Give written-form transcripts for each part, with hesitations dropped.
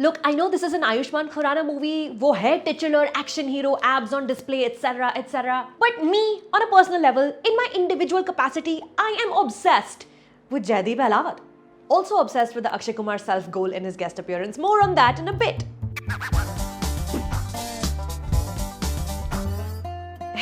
Look, I know this is an Ayushmann Khurrana movie, वो है titular action hero, abs on display, etc., etc. But me, on a personal level, in my individual capacity, I am obsessed with Jaideep Ahlawat. Also obsessed with the Akshay Kumar self-goal in his guest appearance. More on that in a bit.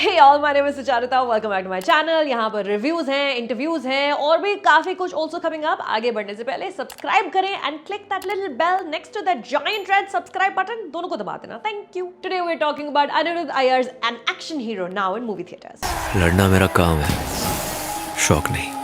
Hey all, my name is Sucharita. Welcome back to my channel. यहाँ पर reviews हैं, interviews हैं और भी काफी कुछ also coming up. आगे बढ़ने से पहले subscribe करें and click that little bell next to that giant red subscribe button. दोनों को दबा देना. Thank you. Today we're talking about Anirudh Iyer's An Action Hero now in movie theaters. लड़ना मेरा काम है, शौक नहीं.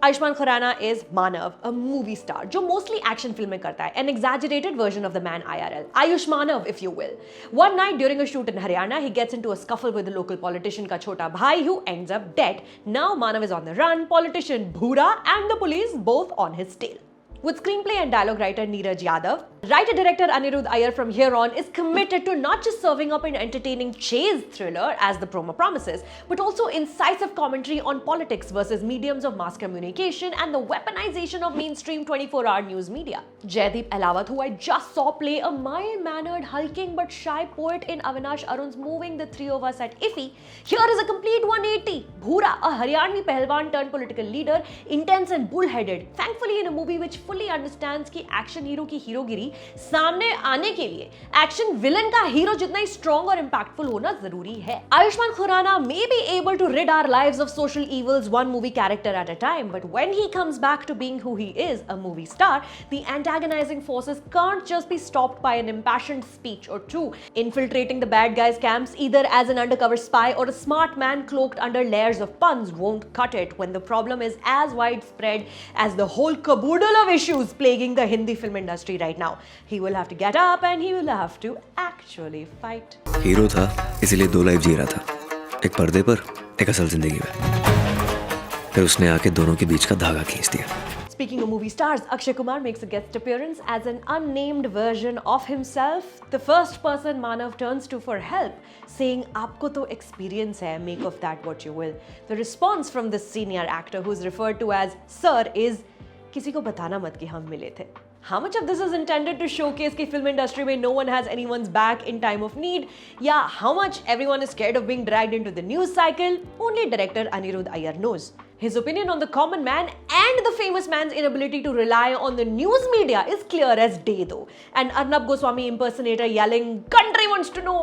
Ayushmann Khurrana is Manav, a movie star, जो mostly action फिल्में करता है, an exaggerated version of the man IRL, Ayush Manav if you will. One night during a shoot in Haryana, he gets into a scuffle with the local politician का छोटा भाई who ends up dead. Now Manav is on the run, politician Bhura and the police both on his tail. With screenplay and dialogue writer Neeraj Yadav, writer-director Anirudh Iyer from here on is committed to not just serving up an entertaining chase thriller as the promo promises, but also incisive commentary on politics versus mediums of mass communication and the weaponization of mainstream 24-hour news media. Jaideep Ahlawat, who I just saw play a mild-mannered, hulking but shy poet in Avinash Arun's Moving the Three of Us at IFFI, here is a complete 180. Bhura, a Haryanvi Pahalwan turned political leader, intense and bullheaded, thankfully in a movie which fully understands कि action hero की हीरोगिरी सामने आने के लिए action villain का hero जितना ही strong और impactful होना जरूरी है. Ayushmann Khurrana may be able to rid our lives of social evils one movie character at a time, but when he comes back to being who he is, a movie star, the antagonizing forces can't just be stopped by an impassioned speech or two. Infiltrating the bad guys' camps either as an undercover spy or a smart man cloaked under layers of puns won't cut it when the problem is as widespread as the whole caboodle of issues plaguing the Hindi film industry right now. He will have to get up and he will have to actually fight. Hero था, इसीलिए दो life जी रहा था. एक पर्दे पर, एक असल जिंदगी में. फिर उसने आके दोनों के बीच का धागा खींच दिया. Speaking of movie stars, Akshay Kumar makes a guest appearance as an unnamed version of himself, the first person Manav turns to for help, saying, "Aapko to experience hai, make of that what you will." The response from this senior actor, who is referred to as Sir, is, "किसी को बताना मत कि हम मिले थे." How much of this is intended to showcase कि film industry में no one has anyone's back in time of need? Yeah, how much everyone is scared of being dragged into the news cycle? Only director Anirudh Iyer knows. His opinion on the common man and the famous man's inability to rely on the news media is clear as day though. An Arnab Goswami impersonator yelling, "Country wants to know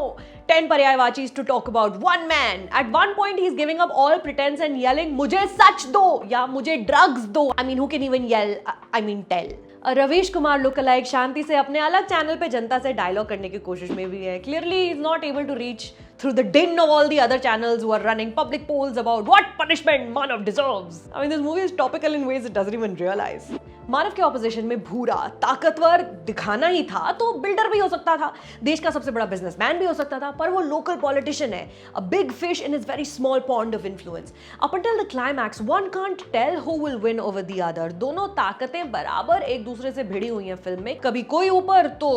10 Paryayavachis to talk about one man." At one point he's giving up all pretense and yelling, "Mujhe sach do," या "Mujhe drugs do." I mean, who can even yell? Tell. Ravish Kumar lookalike शांति से अपने अलग channel पे जनता से dialogue करने की कोशिश में भी है. Clearly he is not able to reach through the din of all the other channels who are running public polls about what punishment Manav deserves. I mean, this movie is topical in ways it doesn't even realize. मानव के opposition में भूरा ताकतवर दिखाना ही था तो builder भी हो सकता था, देश का सबसे बड़ा बिजनेसमैन भी हो सकता था, पर वो लोकल पॉलिटिशियन है, a big fish in his very small pond of influence. Up until the climax, one can't tell who will win over the other. दोनों ताकतें बराबर एक दूसरे से भिड़ी हुई हैं फिल्म में, कभी कोई ऊपर तो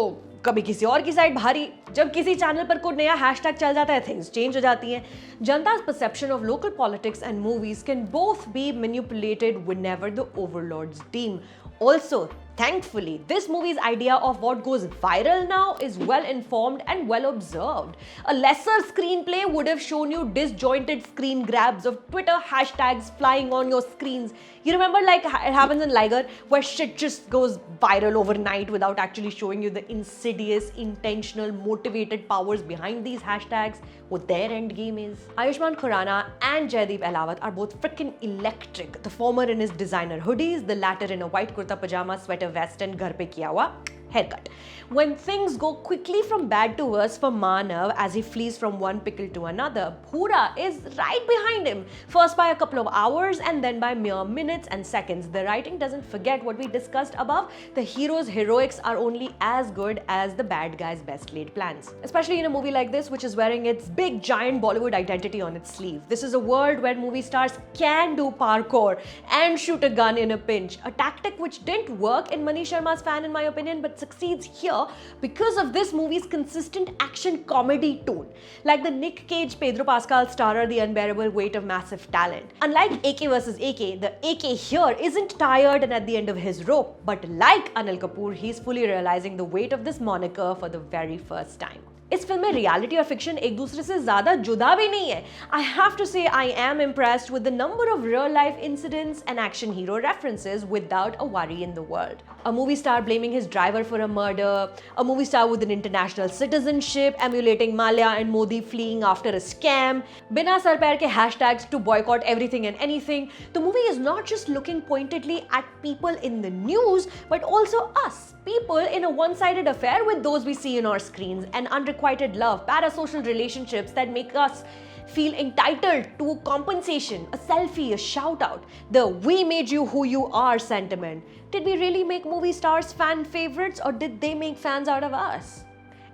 कभी किसी और की साइड भारी. जब किसी चैनल पर कोई नया हैशटैग चल जाता है, थिंग्स चेंज हो जाती हैं. जनता's perception of local politics and movies can both be manipulated whenever the overlords deem. Also, thankfully, this movie's idea of what goes viral now is well informed and well observed. A lesser screenplay would have shown you disjointed screen grabs of Twitter hashtags flying on your screens. You remember, like it happens in Liger, where shit just goes viral overnight without actually showing you the insidious, intentional, motivated powers behind these hashtags, what their end game is. Ayushmann Khurrana and Jaideep Ahlawat are both freaking electric. The former in his designer hoodies, the latter in a white kurta pajama, sweater vest and घर पे किया हुआ haircut. When things go quickly from bad to worse for Manav as he flees from one pickle to another, Bhura is right behind him, first by a couple of hours and then by mere minutes and seconds. The writing doesn't forget what we discussed above. The hero's heroics are only as good as the bad guy's best laid plans. Especially in a movie like this, which is wearing its big giant Bollywood identity on its sleeve. This is a world where movie stars can do parkour and shoot a gun in a pinch. A tactic which didn't work in Manish Sharma's Fan in my opinion, but but succeeds here because of this movie's consistent action comedy tone. Like the Nick Cage Pedro Pascal starrer, The Unbearable Weight of Massive Talent. Unlike AK vs. AK, the AK here isn't tired and at the end of his rope, but like Anil Kapoor, he's fully realizing the weight of this moniker for the very first time. इस film में reality और fiction एक दूसरे से ज्यादा जुदा भी नहीं है. I have to say I am impressed with the number of real life incidents and action hero references without a worry in the world. A movie star blaming his driver for a murder, a movie star with an international citizenship emulating Malia and Modi fleeing after a scam, बिना sir पैर के hashtags to boycott everything and anything. The movie is not just looking pointedly at people in the news, but also us, people in a one-sided affair with those we see on our screens, and unrequited love, parasocial relationships that make us feel entitled to compensation, a selfie, a shout out, the "we made you who you are" sentiment. Did we really make movie stars fan favorites, or did they make fans out of us?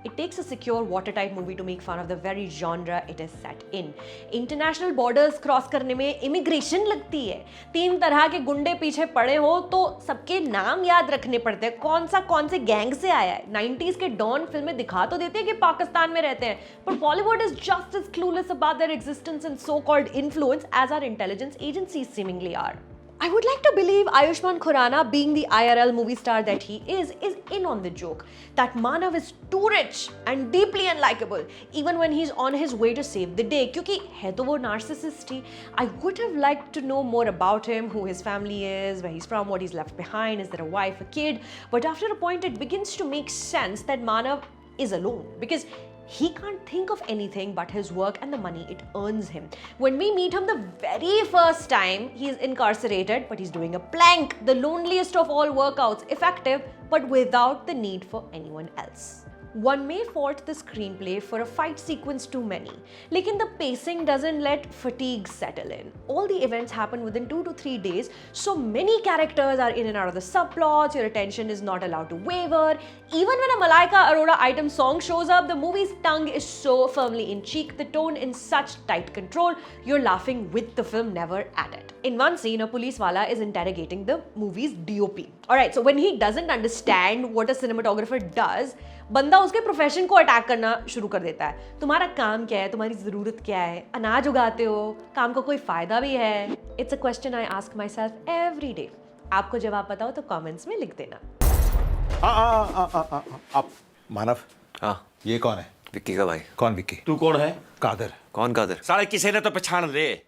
It takes a secure, watertight movie to make fun of the very genre it is set in. International borders cross करने में immigration लगती है. 3 तरह के गुंडे पीछे पड़े हो तो सबके नाम याद रखने पड़ते हैं. कौन से गैंग से आया है. 90s के डॉन फिल्में दिखा तो देते हैं कि पाकिस्तान में रहते हैं, but Bollywood is just as clueless about their existence and so-called influence as our intelligence agencies seemingly are. I would like to believe Ayushmann Khurrana, being the IRL movie star that he is in on the joke. That Manav is too rich and deeply unlikable, even when he's on his way to save the day. क्योंकि है तो वो narcissist he. I would have liked to know more about him, who his family is, where he's from, what he's left behind, is there a wife, a kid. But after a point, it begins to make sense that Manav is alone because he can't think of anything but his work and the money it earns him. When we meet him the very first time, he's incarcerated, but he's doing a plank, the loneliest of all workouts, effective, but without the need for anyone else. One may fault the screenplay for a fight sequence too many, lekin the pacing doesn't let fatigue settle in. All the events happen within 2 to 3 days, so many characters are in and out of the subplots, your attention is not allowed to waver. Even when a Malaika Arora item song shows up, the movie's tongue is so firmly in cheek, the tone in such tight control, you're laughing with the film, never at it. In one scene, a police wala is interrogating the movie's DOP. Alright, so when he doesn't understand what a cinematographer does, बंदा उसके profession को attack करना शुरू कर देता है. तुम्हारा काम क्या है, तुम्हारी ज़रूरत क्या है, अनाज उगाते हो, काम का कोई फ़ायदा भी है. It's a question I ask myself every day. आपको जवाब पता हो तो कमेंट्स में लिख देना. आप मानव. हाँ, ये कौन है? विक्की का भाई. कौन विक्की? तू कौन है? कादर. कौन कादर? साले किसी ने तो पहचान दे.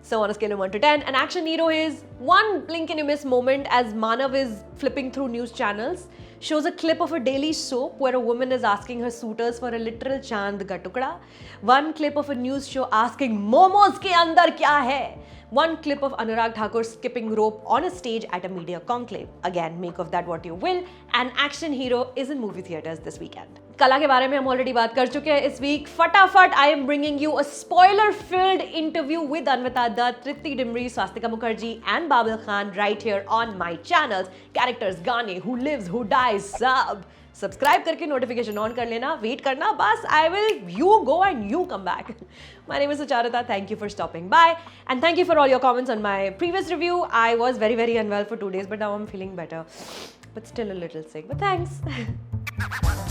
So on a scale of 1 to 10, an action hero is one blink and you miss moment as Manav is flipping through news channels, shows a clip of a daily soap where a woman is asking her suitors for a literal chand ka tukda, one clip of a news show asking momos ke andar kya hai, one clip of Anurag Thakur skipping rope on a stage at a media conclave. Again, make of that what you will. An action hero is in movie theaters this weekend. कला के बारे में हम already बात कर चुके हैं इस वीक. फटाफट I am bringing you a spoiler filled interview with Anvita Dutt, Tripti Dimri, Swastika Mukherjee and Babil Khan right here on my channels. Characters, गाने, हु लिव्स, हु डाइज, सब. सब्सक्राइब करके नोटिफिकेशन ऑन कर लेना, वेट करना बस. I will you go and you come back. My name is Sucharita. Thank you for stopping by and thank you for all your comments on my previous review. I was very unwell for 2 days, but now I'm feeling better, but still a little sick, but thanks.